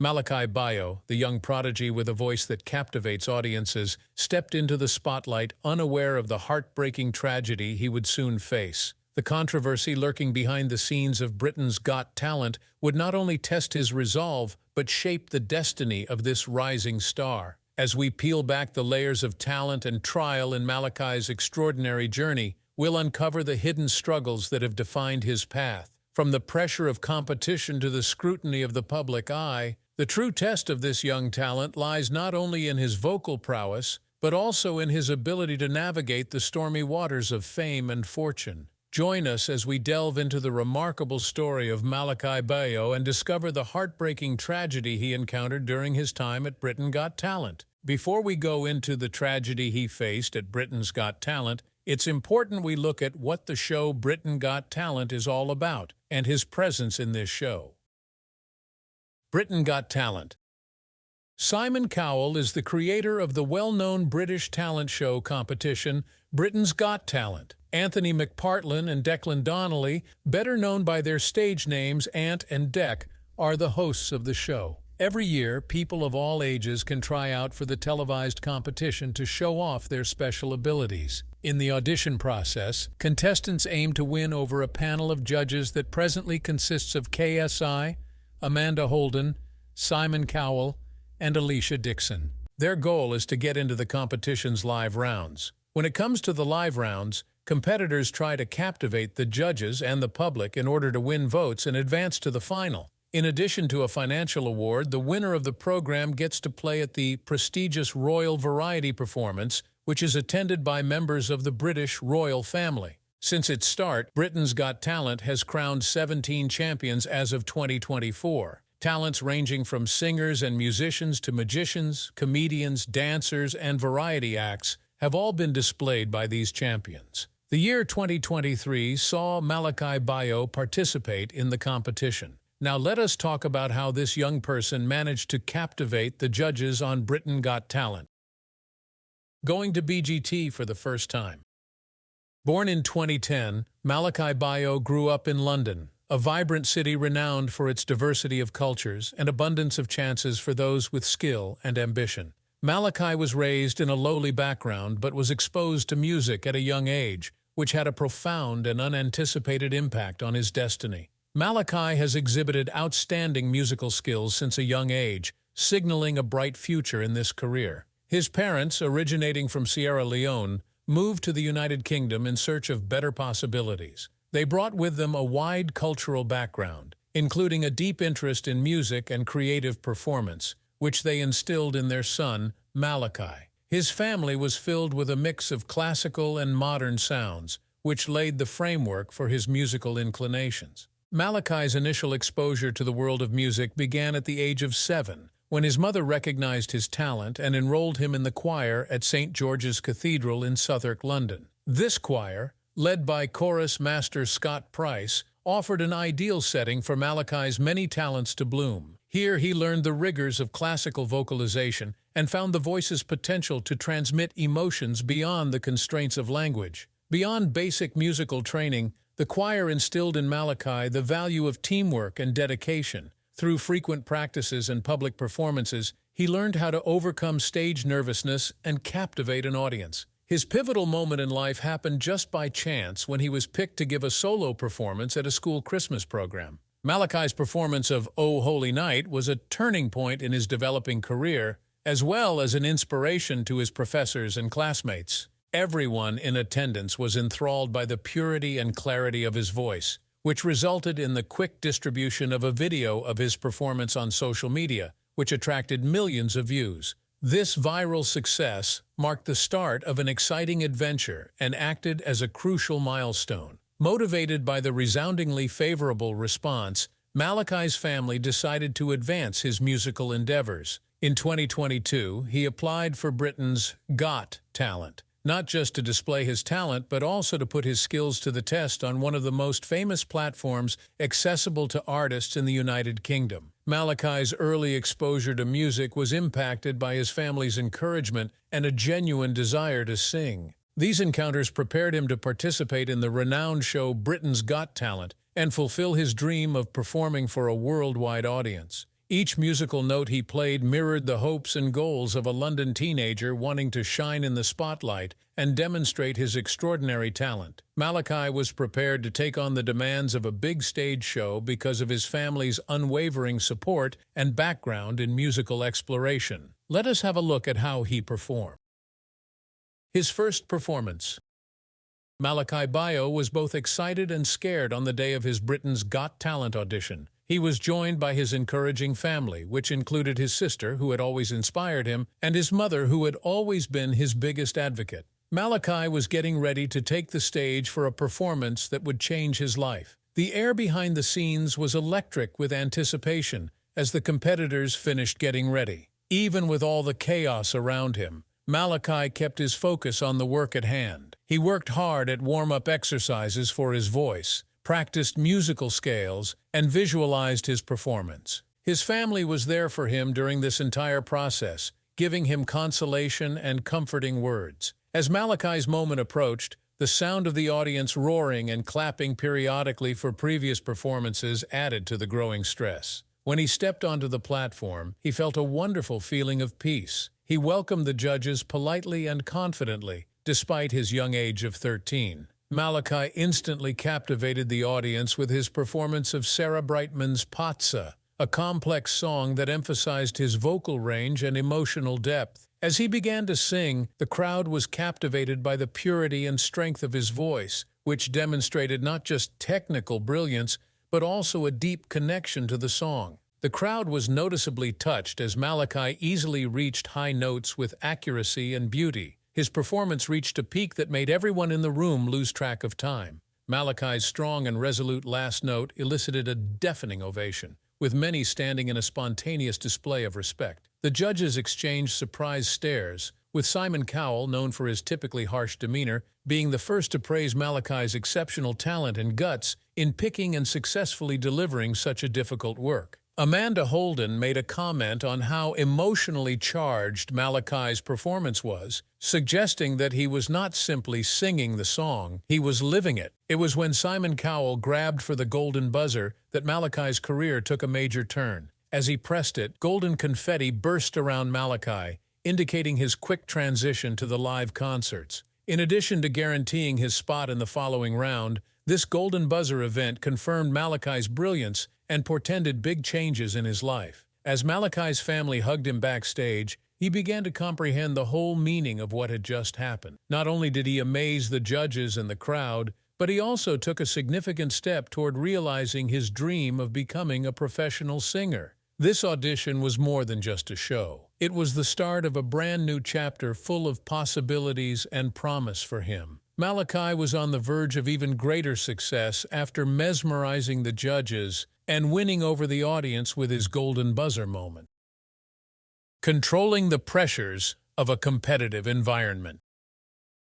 Malakai Bayoh, the young prodigy with a voice that captivates audiences, stepped into the spotlight unaware of the heartbreaking tragedy he would soon face. The controversy lurking behind the scenes of Britain's Got Talent would not only test his resolve, but shape the destiny of this rising star. As we peel back the layers of talent and trial in Malakai's extraordinary journey, we'll uncover the hidden struggles that have defined his path. From the pressure of competition to the scrutiny of the public eye, the true test of this young talent lies not only in his vocal prowess, but also in his ability to navigate the stormy waters of fame and fortune. Join us as we delve into the remarkable story of Malakai Bayoh and discover the heartbreaking tragedy he encountered during his time at Britain Got Talent. Before we go into the tragedy he faced at Britain's Got Talent, it's important we look at what the show Britain Got Talent is all about and his presence in this show. Britain Got Talent. Simon Cowell is the creator of the well-known British talent show competition Britain's Got Talent. Anthony McPartlin and Declan Donnelly, better known by their stage names Ant and Dec, are the hosts of the show. Every year, people of all ages can try out for the televised competition to show off their special abilities. In the audition process, contestants aim to win over a panel of judges that presently consists of KSI, Amanda Holden, Simon Cowell, and Alicia Dixon. Their goal is to get into the competition's live rounds. When it comes to the live rounds, competitors try to captivate the judges and the public in order to win votes and advance to the final. In addition to a financial award, the winner of the program gets to play at the prestigious Royal Variety Performance, which is attended by members of the British royal family. Since its start, Britain's Got Talent has crowned 17 champions as of 2024. Talents ranging from singers and musicians to magicians, comedians, dancers, and variety acts have all been displayed by these champions. The year 2023 saw Malakai Bayoh participate in the competition. Now let us talk about how this young person managed to captivate the judges on Britain Got Talent. Going to BGT for the first time. Born in 2010, Malakai Bayoh grew up in London, a vibrant city renowned for its diversity of cultures and abundance of chances for those with skill and ambition. Malakai was raised in a lowly background but was exposed to music at a young age, which had a profound and unanticipated impact on his destiny. Malakai has exhibited outstanding musical skills since a young age, signaling a bright future in this career. His parents, originating from Sierra Leone, moved to the United Kingdom in search of better possibilities. They brought with them a wide cultural background, including a deep interest in music and creative performance, which they instilled in their son, Malakai. His family was filled with a mix of classical and modern sounds, which laid the framework for his musical inclinations. Malakai's initial exposure to the world of music began at the age of 7, when his mother recognized his talent and enrolled him in the choir at St. George's Cathedral in Southwark, London. This choir, led by chorus master Scott Price, offered an ideal setting for Malakai's many talents to bloom. Here he learned the rigors of classical vocalization and found the voice's potential to transmit emotions beyond the constraints of language. Beyond basic musical training, the choir instilled in Malakai the value of teamwork and dedication. Through frequent practices and public performances, he learned how to overcome stage nervousness and captivate an audience. His pivotal moment in life happened just by chance when he was picked to give a solo performance at a school Christmas program. Malakai's performance of "O Holy Night" was a turning point in his developing career, as well as an inspiration to his professors and classmates. Everyone in attendance was enthralled by the purity and clarity of his voice, which resulted in the quick distribution of a video of his performance on social media, which attracted millions of views. This viral success marked the start of an exciting adventure and acted as a crucial milestone. Motivated by the resoundingly favorable response, Malakai's family decided to advance his musical endeavors. In 2022, he applied for Britain's Got Talent, not just to display his talent, but also to put his skills to the test on one of the most famous platforms accessible to artists in the United Kingdom. Malakai's early exposure to music was impacted by his family's encouragement and a genuine desire to sing. These encounters prepared him to participate in the renowned show Britain's Got Talent and fulfill his dream of performing for a worldwide audience. Each musical note he played mirrored the hopes and goals of a London teenager wanting to shine in the spotlight and demonstrate his extraordinary talent. Malakai was prepared to take on the demands of a big stage show because of his family's unwavering support and background in musical exploration. Let us have a look at how he performed. His first performance. Malakai Bayoh was both excited and scared on the day of his Britain's Got Talent audition. He was joined by his encouraging family, which included his sister, who had always inspired him, and his mother, who had always been his biggest advocate. Malakai was getting ready to take the stage for a performance that would change his life. The air behind the scenes was electric with anticipation as the competitors finished getting ready. Even with all the chaos around him, Malakai kept his focus on the work at hand. He worked hard at warm-up exercises for his voice, practiced musical scales, and visualized his performance. His family was there for him during this entire process, giving him consolation and comforting words. As Malakai's moment approached, the sound of the audience roaring and clapping periodically for previous performances added to the growing stress. When he stepped onto the platform, he felt a wonderful feeling of peace. He welcomed the judges politely and confidently, despite his young age of 13. Malakai instantly captivated the audience with his performance of Sarah Brightman's Patsa, a complex song that emphasized his vocal range and emotional depth. As he began to sing, the crowd was captivated by the purity and strength of his voice, which demonstrated not just technical brilliance, but also a deep connection to the song. The crowd was noticeably touched as Malakai easily reached high notes with accuracy and beauty. His performance reached a peak that made everyone in the room lose track of time. Malakai's strong and resolute last note elicited a deafening ovation, with many standing in a spontaneous display of respect. The judges exchanged surprised stares, with Simon Cowell, known for his typically harsh demeanor, being the first to praise Malakai's exceptional talent and guts in picking and successfully delivering such a difficult work. Amanda Holden made a comment on how emotionally charged Malakai's performance was, suggesting that he was not simply singing the song, he was living it. It was when Simon Cowell grabbed for the golden buzzer that Malakai's career took a major turn. As he pressed it, golden confetti burst around Malakai, indicating his quick transition to the live concerts. In addition to guaranteeing his spot in the following round, this golden buzzer event confirmed Malakai's brilliance and portended big changes in his life. As Malakai's family hugged him backstage, he began to comprehend the whole meaning of what had just happened. Not only did he amaze the judges and the crowd, but he also took a significant step toward realizing his dream of becoming a professional singer. This audition was more than just a show. It was the start of a brand new chapter full of possibilities and promise for him. Malakai was on the verge of even greater success after mesmerizing the judges and winning over the audience with his golden buzzer moment. Controlling the pressures of a competitive environment.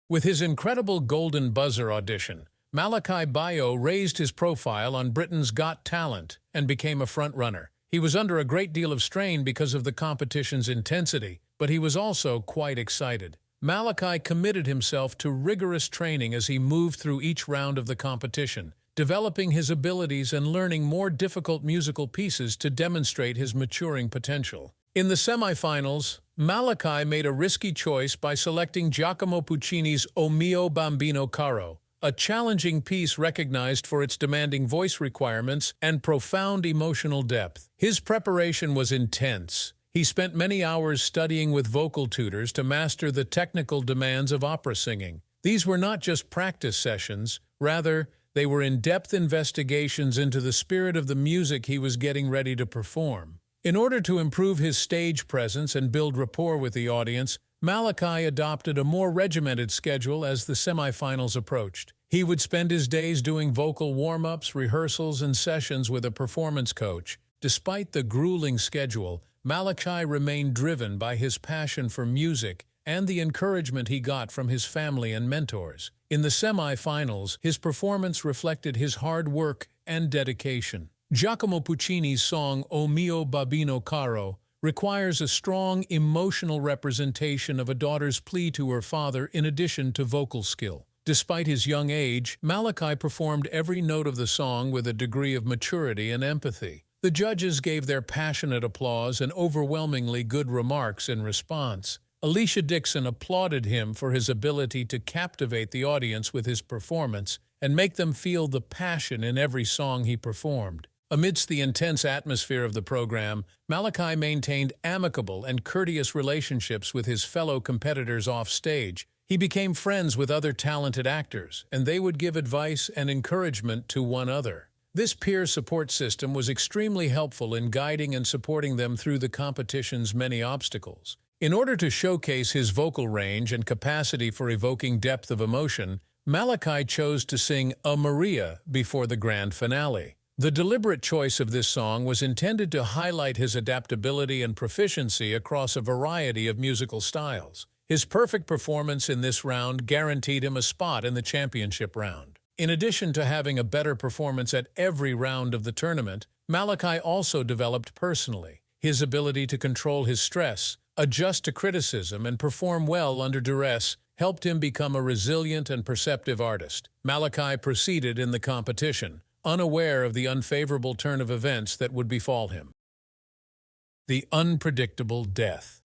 With his incredible golden buzzer audition, Malakai Bayoh raised his profile on Britain's Got Talent and became a front-runner. He was under a great deal of strain because of the competition's intensity, but he was also quite excited. Malakai committed himself to rigorous training as he moved through each round of the competition, developing his abilities and learning more difficult musical pieces to demonstrate his maturing potential. In the semifinals, Malakai made a risky choice by selecting Giacomo Puccini's O mio bambino caro, a challenging piece recognized for its demanding voice requirements and profound emotional depth. His preparation was intense. He spent many hours studying with vocal tutors to master the technical demands of opera singing. These were not just practice sessions, rather, they were in-depth investigations into the spirit of the music he was getting ready to perform. In order to improve his stage presence and build rapport with the audience, Malakai adopted a more regimented schedule as the semifinals approached. He would spend his days doing vocal warm-ups, rehearsals, and sessions with a performance coach. Despite the grueling schedule, Malakai remained driven by his passion for music and the encouragement he got from his family and mentors. In the semi-finals, his performance reflected his hard work and dedication. Giacomo Puccini's song O mio bambino caro requires a strong emotional representation of a daughter's plea to her father in addition to vocal skill. Despite his young age, Malakai performed every note of the song with a degree of maturity and empathy. The judges gave their passionate applause and overwhelmingly good remarks in response. Alicia Dixon applauded him for his ability to captivate the audience with his performance and make them feel the passion in every song he performed. Amidst the intense atmosphere of the program, Malakai maintained amicable and courteous relationships with his fellow competitors off stage. He became friends with other talented actors, and they would give advice and encouragement to one another. This peer support system was extremely helpful in guiding and supporting them through the competition's many obstacles. In order to showcase his vocal range and capacity for evoking depth of emotion, Malakai chose to sing "A Maria" before the grand finale. The deliberate choice of this song was intended to highlight his adaptability and proficiency across a variety of musical styles. His perfect performance in this round guaranteed him a spot in the championship round. In addition to having a better performance at every round of the tournament, Malakai also developed personally. His ability to control his stress, adjust to criticism, and perform well under duress helped him become a resilient and perceptive artist. Malakai proceeded in the competition, unaware of the unfavorable turn of events that would befall him. The unpredictable death.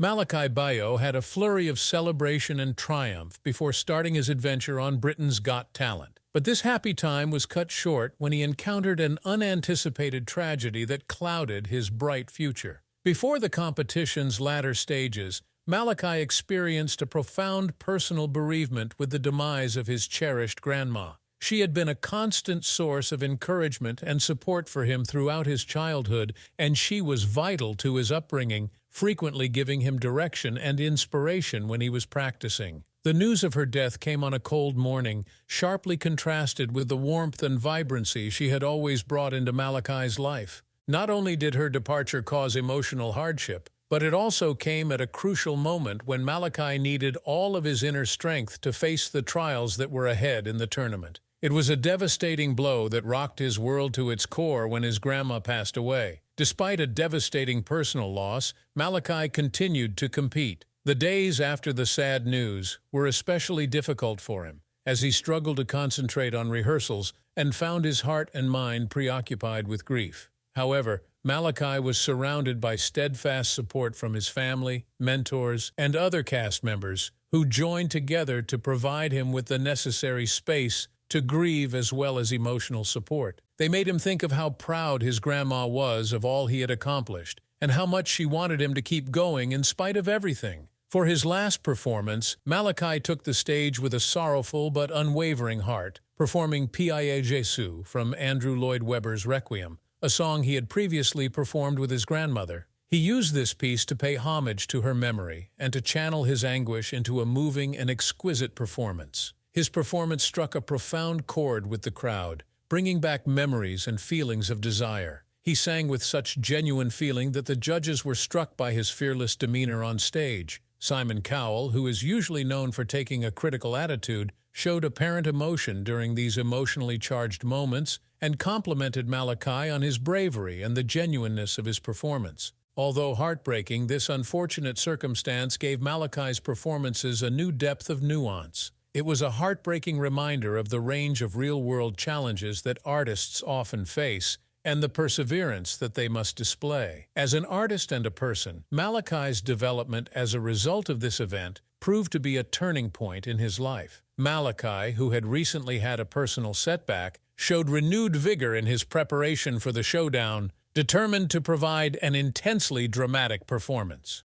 Malakai Bayoh had a flurry of celebration and triumph before starting his adventure on Britain's Got Talent. But this happy time was cut short when he encountered an unanticipated tragedy that clouded his bright future. Before the competition's latter stages, Malakai experienced a profound personal bereavement with the demise of his cherished grandma. She had been a constant source of encouragement and support for him throughout his childhood, and she was vital to his upbringing, frequently giving him direction and inspiration when he was practicing. The news of her death came on a cold morning, sharply contrasted with the warmth and vibrancy she had always brought into Malakai's life. Not only did her departure cause emotional hardship, but it also came at a crucial moment when Malakai needed all of his inner strength to face the trials that were ahead in the tournament. It was a devastating blow that rocked his world to its core when his grandma passed away. Despite a devastating personal loss, Malakai continued to compete. The days after the sad news were especially difficult for him, as he struggled to concentrate on rehearsals and found his heart and mind preoccupied with grief. However, Malakai was surrounded by steadfast support from his family, mentors, and other cast members who joined together to provide him with the necessary space to grieve as well as emotional support. They made him think of how proud his grandma was of all he had accomplished and how much she wanted him to keep going in spite of everything. For his last performance, Malakai took the stage with a sorrowful but unwavering heart, performing Pie Jesu from Andrew Lloyd Webber's Requiem, a song he had previously performed with his grandmother. He used this piece to pay homage to her memory and to channel his anguish into a moving and exquisite performance. His performance struck a profound chord with the crowd, bringing back memories and feelings of desire. He sang with such genuine feeling that the judges were struck by his fearless demeanor on stage. Simon Cowell, who is usually known for taking a critical attitude, showed apparent emotion during these emotionally charged moments and complimented Malakai on his bravery and the genuineness of his performance. Although heartbreaking, this unfortunate circumstance gave Malakai's performances a new depth of nuance. It was a heartbreaking reminder of the range of real-world challenges that artists often face and the perseverance that they must display. As an artist and a person, Malakai's development as a result of this event proved to be a turning point in his life. Malakai, who had recently had a personal setback, showed renewed vigor in his preparation for the showdown, determined to provide an intensely dramatic performance.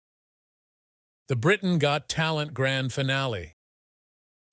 The Britain Got Talent Grand Finale.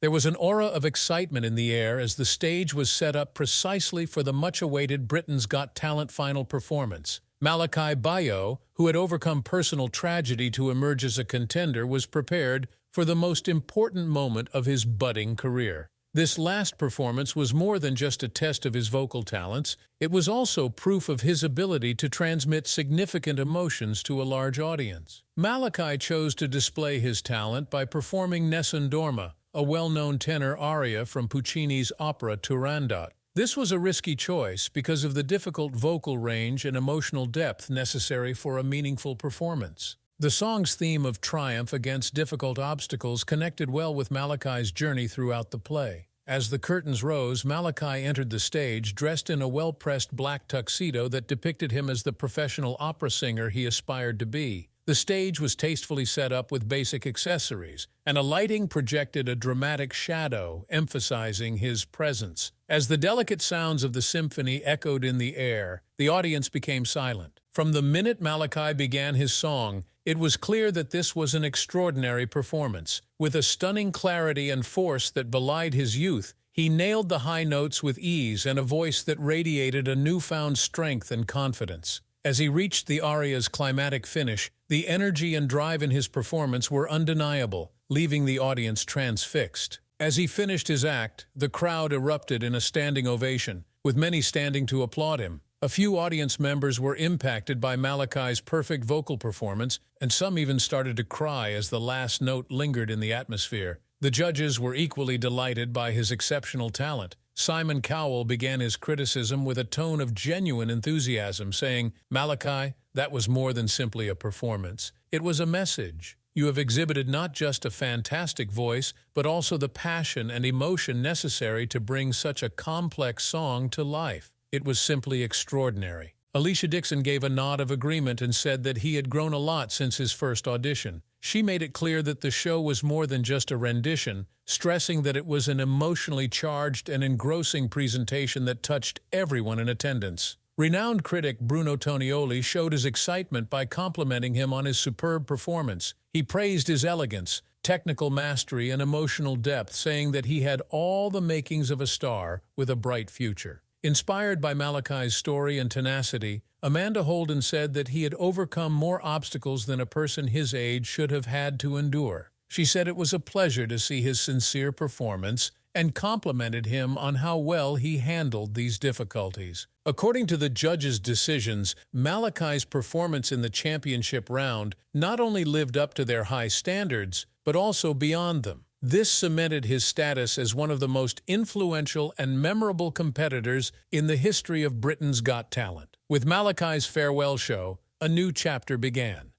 There was an aura of excitement in the air as the stage was set up precisely for the much-awaited Britain's Got Talent final performance. Malakai Bayoh, who had overcome personal tragedy to emerge as a contender, was prepared for the most important moment of his budding career. This last performance was more than just a test of his vocal talents, it was also proof of his ability to transmit significant emotions to a large audience. Malakai chose to display his talent by performing Nessun Dorma, a well-known tenor aria from Puccini's opera Turandot. This was a risky choice because of the difficult vocal range and emotional depth necessary for a meaningful performance. The song's theme of triumph against difficult obstacles connected well with Malakai's journey throughout the play. As the curtains rose, Malakai entered the stage dressed in a well-pressed black tuxedo that depicted him as the professional opera singer he aspired to be. The stage was tastefully set up with basic accessories, and a lighting projected a dramatic shadow, emphasizing his presence. As the delicate sounds of the symphony echoed in the air, the audience became silent. From the minute Malakai began his song, it was clear that this was an extraordinary performance. With a stunning clarity and force that belied his youth, he nailed the high notes with ease and a voice that radiated a newfound strength and confidence. As he reached the aria's climatic finish, the energy and drive in his performance were undeniable, leaving the audience transfixed. As he finished his act, the crowd erupted in a standing ovation, with many standing to applaud him. A few audience members were impacted by Malakai's perfect vocal performance, and some even started to cry as the last note lingered in the atmosphere. The judges were equally delighted by his exceptional talent. Simon Cowell began his criticism with a tone of genuine enthusiasm, saying, "Malakai, that was more than simply a performance. It was a message. You have exhibited not just a fantastic voice, but also the passion and emotion necessary to bring such a complex song to life. It was simply extraordinary." Alicia Dixon gave a nod of agreement and said that he had grown a lot since his first audition. She made it clear that the show was more than just a rendition, stressing that it was an emotionally charged and engrossing presentation that touched everyone in attendance. Renowned critic Bruno Tonioli showed his excitement by complimenting him on his superb performance. He praised his elegance, technical mastery, and emotional depth, saying that he had all the makings of a star with a bright future. Inspired by Malakai's story and tenacity, Amanda Holden said that he had overcome more obstacles than a person his age should have had to endure. She said it was a pleasure to see his sincere performance and complimented him on how well he handled these difficulties. According to the judges' decisions, Malakai's performance in the championship round not only lived up to their high standards, but also beyond them. This cemented his status as one of the most influential and memorable competitors in the history of Britain's Got Talent. With Malakai's farewell show, a new chapter began.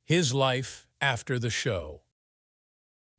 His life after the show.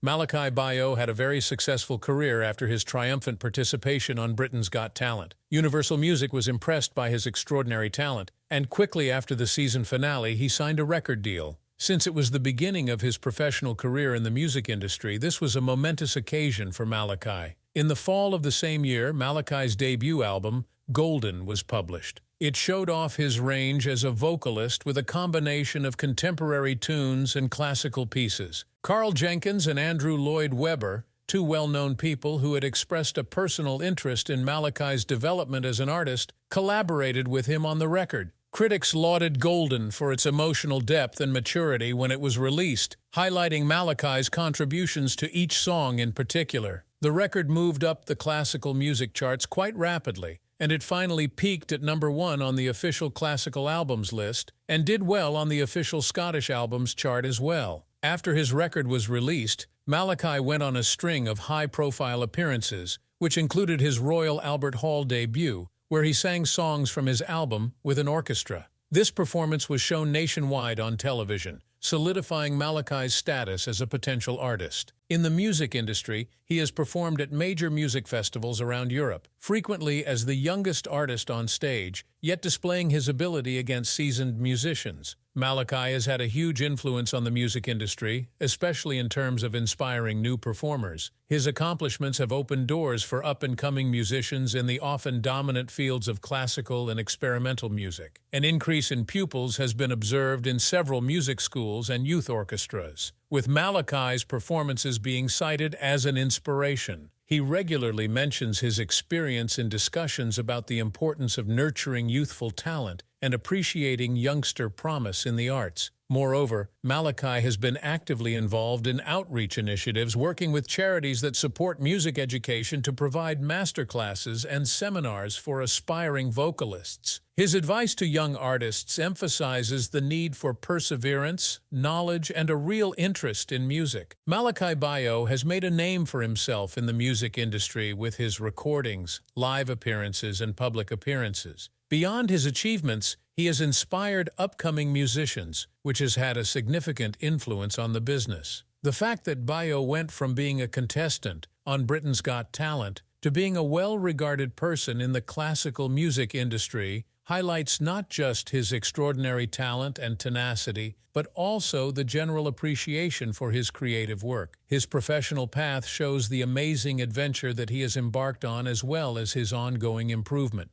Malakai Bayoh had a very successful career after his triumphant participation on Britain's Got Talent. Universal Music was impressed by his extraordinary talent, and quickly after the season finale, he signed a record deal. Since it was the beginning of his professional career in the music industry, this was a momentous occasion for Malakai. In the fall of the same year, Malakai's debut album, Golden, was published. It showed off his range as a vocalist with a combination of contemporary tunes and classical pieces. Carl Jenkins and Andrew Lloyd Webber, two well-known people who had expressed a personal interest in Malakai's development as an artist, collaborated with him on the record. Critics lauded Golden for its emotional depth and maturity when it was released, highlighting Malakai's contributions to each song in particular. The record moved up the classical music charts quite rapidly, and it finally peaked at #1 on the official classical albums list, and did well on the official Scottish albums chart as well. After his record was released, Malakai went on a string of high-profile appearances, which included his Royal Albert Hall debut, where he sang songs from his album with an orchestra. This performance was shown nationwide on television, solidifying Malakai's status as a potential artist. In the music industry, he has performed at major music festivals around Europe, frequently as the youngest artist on stage, yet displaying his ability against seasoned musicians. Malakai has had a huge influence on the music industry, especially in terms of inspiring new performers. His accomplishments have opened doors for up-and-coming musicians in the often dominant fields of classical and experimental music. An increase in pupils has been observed in several music schools and youth orchestras, with Malakai's performances being cited as an inspiration. He regularly mentions his experience in discussions about the importance of nurturing youthful talent and appreciating youngster promise in the arts. Moreover, Malakai has been actively involved in outreach initiatives, working with charities that support music education to provide masterclasses and seminars for aspiring vocalists. His advice to young artists emphasizes the need for perseverance, knowledge, and a real interest in music. Malakai Bayoh has made a name for himself in the music industry with his recordings, live appearances, and public appearances. Beyond his achievements, he has inspired upcoming musicians, which has had a significant influence on the business. The fact that Bayoh went from being a contestant on Britain's Got Talent to being a well-regarded person in the classical music industry highlights not just his extraordinary talent and tenacity, but also the general appreciation for his creative work. His professional path shows the amazing adventure that he has embarked on as well as his ongoing improvement.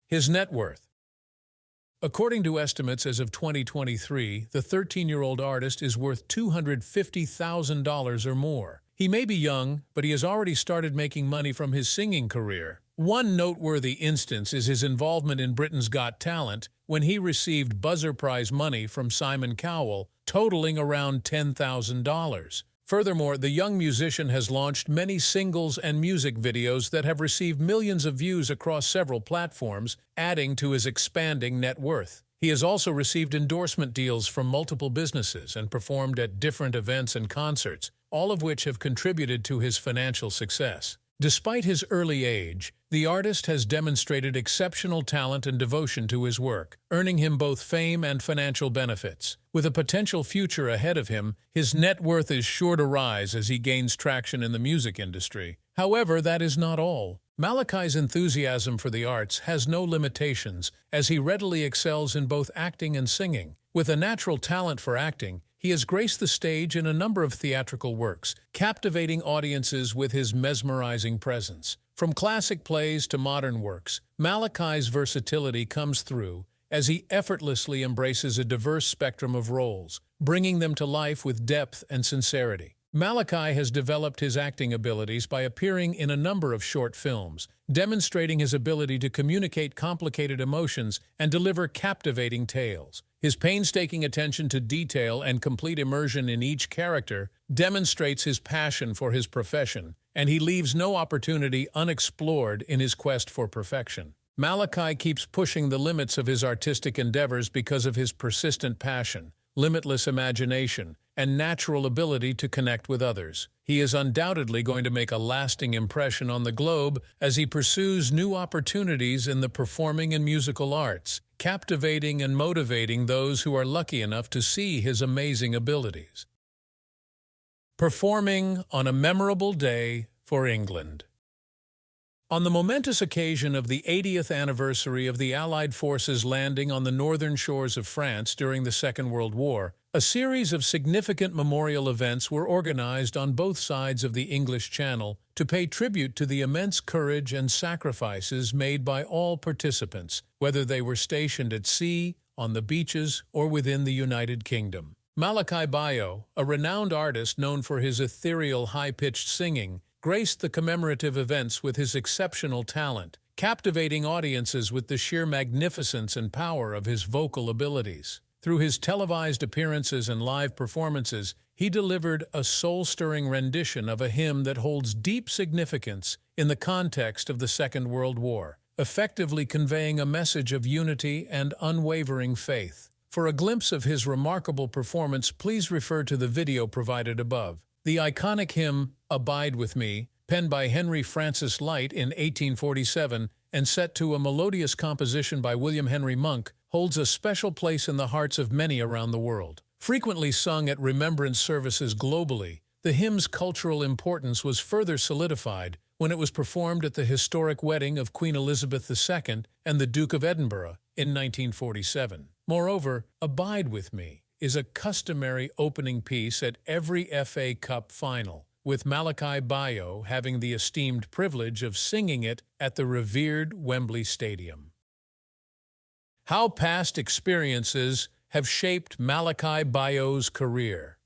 His net worth. According to estimates as of 2023, the 13-year-old artist is worth $250,000 or more. He may be young, but he has already started making money from his singing career. One noteworthy instance is his involvement in Britain's Got Talent, when he received buzzer prize money from Simon Cowell, totaling around $10,000. Furthermore, the young musician has launched many singles and music videos that have received millions of views across several platforms, adding to his expanding net worth. He has also received endorsement deals from multiple businesses and performed at different events and concerts, all of which have contributed to his financial success. Despite his early age, the artist has demonstrated exceptional talent and devotion to his work, earning him both fame and financial benefits. With a potential future ahead of him, his net worth is sure to rise as he gains traction in the music industry. However, that is not all. Malakai's enthusiasm for the arts has no limitations, as he readily excels in both acting and singing. With a natural talent for acting, he has graced the stage in a number of theatrical works, captivating audiences with his mesmerizing presence. From classic plays to modern works, Malakai's versatility comes through as he effortlessly embraces a diverse spectrum of roles, bringing them to life with depth and sincerity. Malakai has developed his acting abilities by appearing in a number of short films, demonstrating his ability to communicate complicated emotions and deliver captivating tales. His painstaking attention to detail and complete immersion in each character demonstrates his passion for his profession, and he leaves no opportunity unexplored in his quest for perfection. Malakai keeps pushing the limits of his artistic endeavors because of his persistent passion, limitless imagination, and natural ability to connect with others. He is undoubtedly going to make a lasting impression on the globe as he pursues new opportunities in the performing and musical arts, captivating and motivating those who are lucky enough to see his amazing abilities. Performing on a memorable day for England. On the momentous occasion of the 80th anniversary of the Allied forces landing on the northern shores of France during the Second World War, a series of significant memorial events were organized on both sides of the English Channel to pay tribute to the immense courage and sacrifices made by all participants, whether they were stationed at sea, on the beaches, or within the United Kingdom. Malakai Bayoh, a renowned artist known for his ethereal, high-pitched singing, graced the commemorative events with his exceptional talent, captivating audiences with the sheer magnificence and power of his vocal abilities. Through his televised appearances and live performances, he delivered a soul-stirring rendition of a hymn that holds deep significance in the context of the Second World War, effectively conveying a message of unity and unwavering faith. For a glimpse of his remarkable performance, please refer to the video provided above. The iconic hymn, "Abide With Me," penned by Henry Francis Lyte in 1847 and set to a melodious composition by William Henry Monk, holds a special place in the hearts of many around the world. Frequently sung at remembrance services globally, the hymn's cultural importance was further solidified when it was performed at the historic wedding of Queen Elizabeth II and the Duke of Edinburgh in 1947. Moreover, "Abide With Me" is a customary opening piece at every FA Cup final, with Malakai Bayoh having the esteemed privilege of singing it at the revered Wembley Stadium. How past experiences have shaped Malakai Bayoh's career.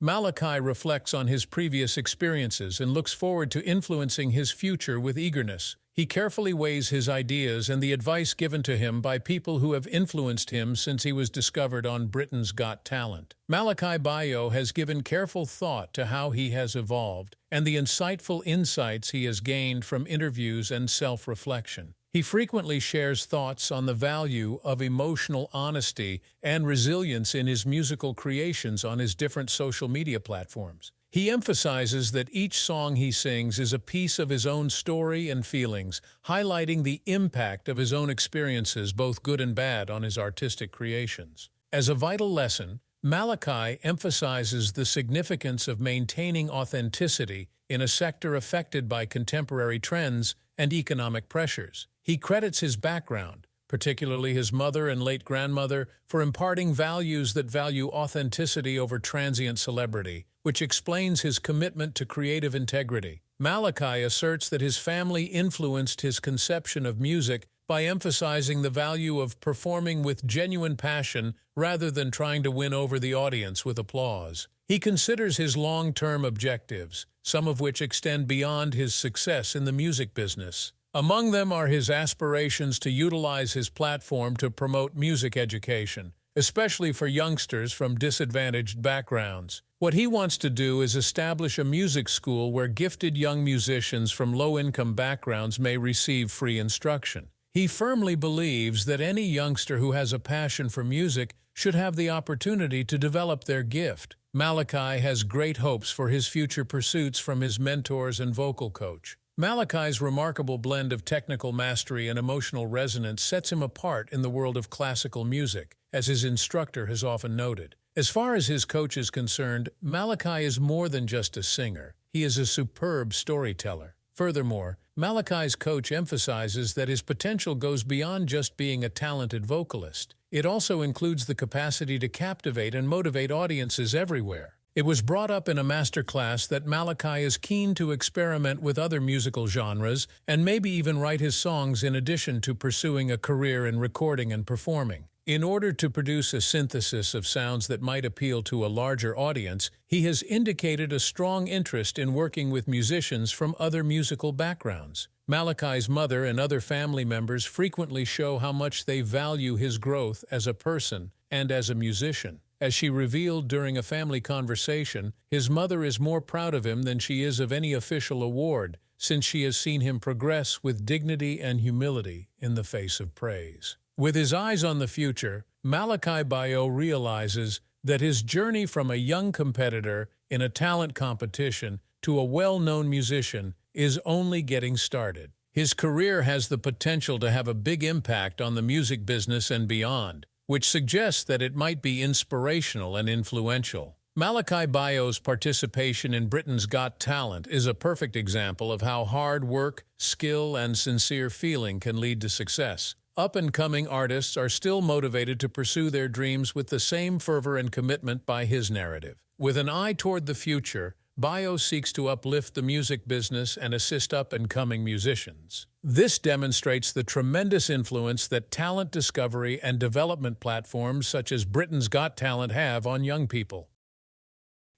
Malakai reflects on his previous experiences and looks forward to influencing his future with eagerness. He carefully weighs his ideas and the advice given to him by people who have influenced him since he was discovered on Britain's Got Talent. Malakai Bayoh has given careful thought to how he has evolved and the insightful insights he has gained from interviews and self-reflection. He frequently shares thoughts on the value of emotional honesty and resilience in his musical creations on his different social media platforms. He emphasizes that each song he sings is a piece of his own story and feelings, highlighting the impact of his own experiences, both good and bad, on his artistic creations. As a vital lesson, Malakai emphasizes the significance of maintaining authenticity in a sector affected by contemporary trends and economic pressures. He credits his background, particularly his mother and late grandmother, for imparting values that value authenticity over transient celebrity, which explains his commitment to creative integrity. Malakai asserts that his family influenced his conception of music by emphasizing the value of performing with genuine passion rather than trying to win over the audience with applause. He considers his long-term objectives, some of which extend beyond his success in the music business. Among them are his aspirations to utilize his platform to promote music education, especially for youngsters from disadvantaged backgrounds. What he wants to do is establish a music school where gifted young musicians from low-income backgrounds may receive free instruction. He firmly believes that any youngster who has a passion for music should have the opportunity to develop their gift. Malakai has great hopes for his future pursuits from his mentors and vocal coach. Malakai's remarkable blend of technical mastery and emotional resonance sets him apart in the world of classical music, as his instructor has often noted. As far as his coach is concerned, Malakai is more than just a singer. He is a superb storyteller. Furthermore, Malakai's coach emphasizes that his potential goes beyond just being a talented vocalist. It also includes the capacity to captivate and motivate audiences everywhere. It was brought up in a masterclass that Malakai is keen to experiment with other musical genres and maybe even write his songs in addition to pursuing a career in recording and performing. In order to produce a synthesis of sounds that might appeal to a larger audience, he has indicated a strong interest in working with musicians from other musical backgrounds. Malakai's mother and other family members frequently show how much they value his growth as a person and as a musician. As she revealed during a family conversation, his mother is more proud of him than she is of any official award, since she has seen him progress with dignity and humility in the face of praise. With his eyes on the future, Malakai Bayoh realizes that his journey from a young competitor in a talent competition to a well-known musician is only getting started. His career has the potential to have a big impact on the music business and beyond, which suggests that it might be inspirational and influential. Malakai Bayoh's participation in Britain's Got Talent is a perfect example of how hard work, skill, and sincere feeling can lead to success. Up-and-coming artists are still motivated to pursue their dreams with the same fervor and commitment by his narrative. With an eye toward the future, Bayoh seeks to uplift the music business and assist up-and-coming musicians. This demonstrates the tremendous influence that talent discovery and development platforms such as Britain's Got Talent have on young people.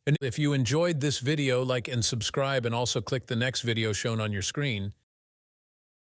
And if you enjoyed this video, like and subscribe, and also click the next video shown on your screen.